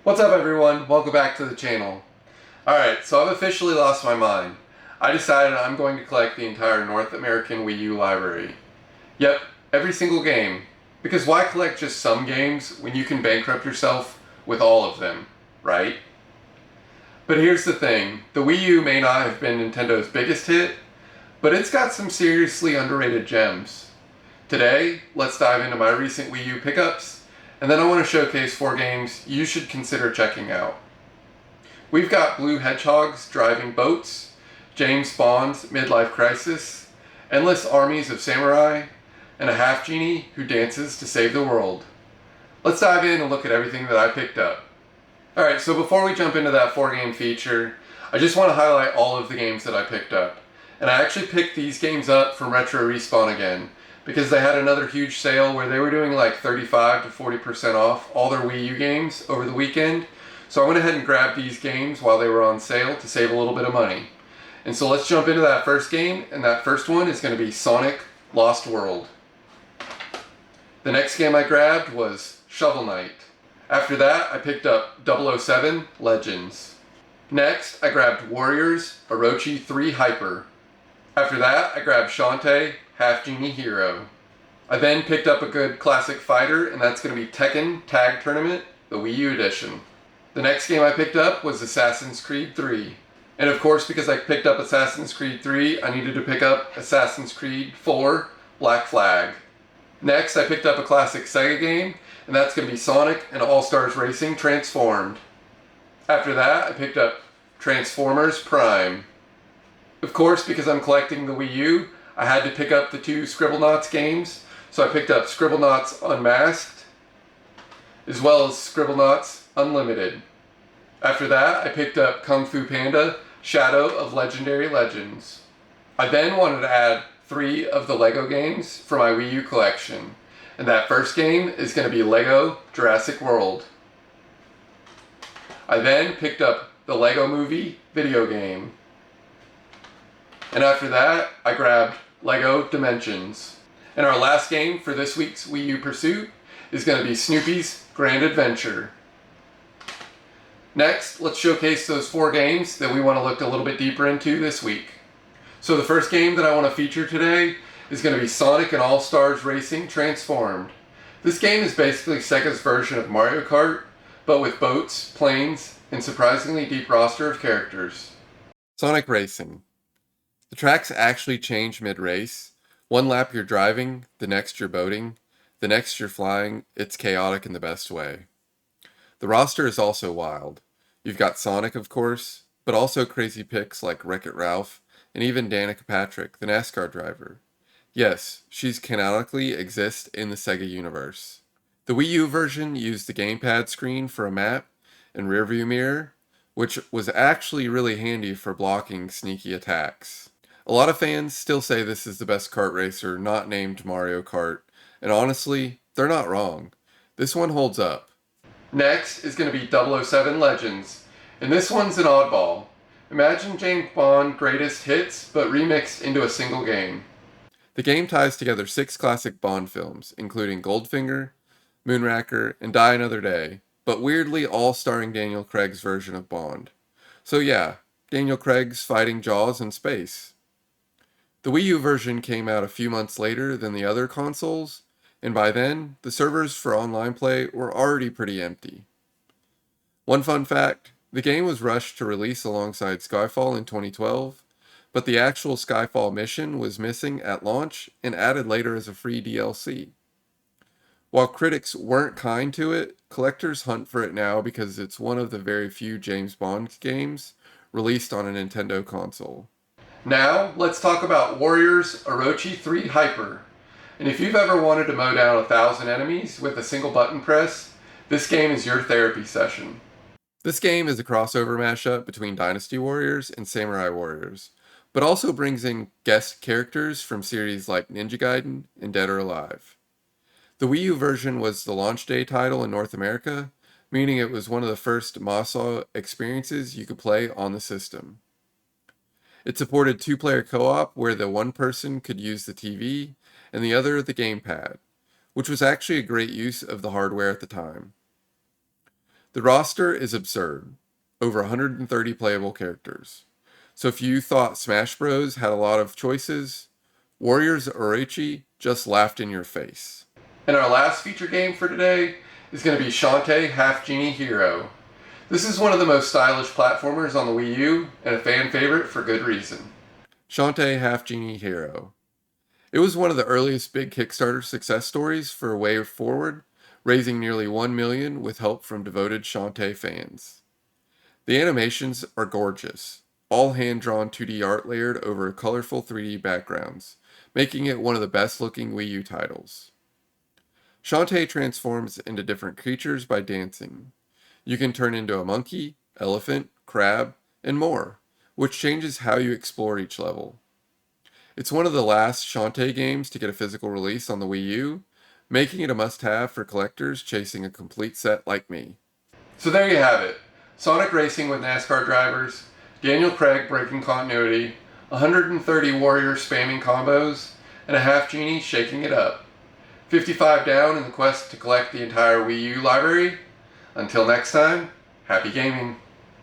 What's up everyone? Welcome back to the channel. Alright, so I've officially lost my mind. I decided I'm going to collect the entire North American Wii U library. Yep, every single game. Because why collect just some games when you can bankrupt yourself with all of them, right? But here's the thing, the Wii U may not have been Nintendo's biggest hit, but it's got some seriously underrated gems. Today, let's dive into my recent Wii U pickups, and then I want to showcase 4 games you should consider checking out. We've got blue hedgehogs driving boats, James Bond's midlife crisis, endless armies of samurai, and a half genie who dances to save the world. Let's dive in and look at everything that I picked up. Alright, so before we jump into that 4-game feature, I just want to highlight all of the games that I picked up. And I actually picked these games up from Retro Respawn again, because they had another huge sale where they were doing like 35 to 40% off all their Wii U games over the weekend. So I went ahead and grabbed these games while they were on sale to save a little bit of money. And so let's jump into that first game, and that first one is going to be Sonic Lost World. The next game I grabbed was Shovel Knight. After that, I picked up 007 Legends. Next, I grabbed Warriors Orochi 3 Hyper. After that, I grabbed Shantae Half Genie Hero. I then picked up a good classic fighter, and that's going to be Tekken Tag Tournament, the Wii U edition. The next game I picked up was Assassin's Creed 3. And of course, because I picked up Assassin's Creed 3, I needed to pick up Assassin's Creed 4 Black Flag. Next, I picked up a classic Sega game, and that's going to be Sonic and All-Stars Racing Transformed. After that, I picked up Transformers Prime. Of course, because I'm collecting the Wii U, I had to pick up the 2 Scribblenauts games, so I picked up Scribblenauts Unmasked, as well as Scribblenauts Unlimited. After that, I picked up Kung Fu Panda Shadow of Legendary Legends. I then wanted to add 3 of the LEGO games for my Wii U collection, and that first game is going to be LEGO Jurassic World. I then picked up the LEGO Movie video game. And after that, I grabbed LEGO Dimensions. And our last game for this week's Wii U pursuit is going to be Snoopy's Grand Adventure. Next, let's showcase those 4 games that we want to look a little bit deeper into this week. So the first game that I want to feature today is going to be Sonic and All-Stars Racing Transformed. This game is basically Sega's version of Mario Kart, but with boats, planes, and surprisingly deep roster of characters. Sonic Racing. The tracks actually change mid-race. One lap you're driving, the next you're boating, the next you're flying. It's chaotic in the best way. The roster is also wild. You've got Sonic, of course, but also crazy picks like Wreck-It Ralph, and even Danica Patrick, the NASCAR driver. Yes, she's canonically exist in the Sega universe. The Wii U version used the gamepad screen for a map and rearview mirror, which was actually really handy for blocking sneaky attacks. A lot of fans still say this is the best kart racer not named Mario Kart, and honestly, they're not wrong. This one holds up. Next is going to be 007 Legends, and this one's an oddball. Imagine James Bond greatest hits, but remixed into a single game. The game ties together 6 classic Bond films, including Goldfinger, Moonraker, and Die Another Day, but weirdly all starring Daniel Craig's version of Bond. So yeah, Daniel Craig's fighting Jaws in space. The Wii U version came out a few months later than the other consoles, and by then, the servers for online play were already pretty empty. One fun fact, the game was rushed to release alongside Skyfall in 2012, but the actual Skyfall mission was missing at launch and added later as a free DLC. While critics weren't kind to it, collectors hunt for it now because it's one of the very few James Bond games released on a Nintendo console. Now, let's talk about Warriors Orochi 3 Hyper. And if you've ever wanted to mow down 1,000 enemies with a single button press, this game is your therapy session. This game is a crossover mashup between Dynasty Warriors and Samurai Warriors, but also brings in guest characters from series like Ninja Gaiden and Dead or Alive. The Wii U version was the launch day title in North America, meaning it was one of the first Masa experiences you could play on the system. It supported 2-player co-op where the one person could use the TV and the other the gamepad, which was actually a great use of the hardware at the time. The roster is absurd. Over 130 playable characters. So if you thought Smash Bros. Had a lot of choices, Warriors Orochi just laughed in your face. And our last feature game for today is going to be Shantae Half Genie Hero. This is one of the most stylish platformers on the Wii U, and a fan favorite for good reason. Shantae Half Genie Hero. It was one of the earliest big Kickstarter success stories for A Way Forward, raising nearly $1 million with help from devoted Shantae fans. The animations are gorgeous, all hand-drawn 2D art layered over colorful 3D backgrounds, making it one of the best-looking Wii U titles. Shantae transforms into different creatures by dancing. You can turn into a monkey, elephant, crab, and more, which changes how you explore each level. It's one of the last Shantae games to get a physical release on the Wii U, making it a must-have for collectors chasing a complete set like me. So there you have it. Sonic racing with NASCAR drivers, Daniel Craig breaking continuity, 130 warriors spamming combos, and a half genie shaking it up. 55 down in the quest to collect the entire Wii U library. Until next time, happy gaming!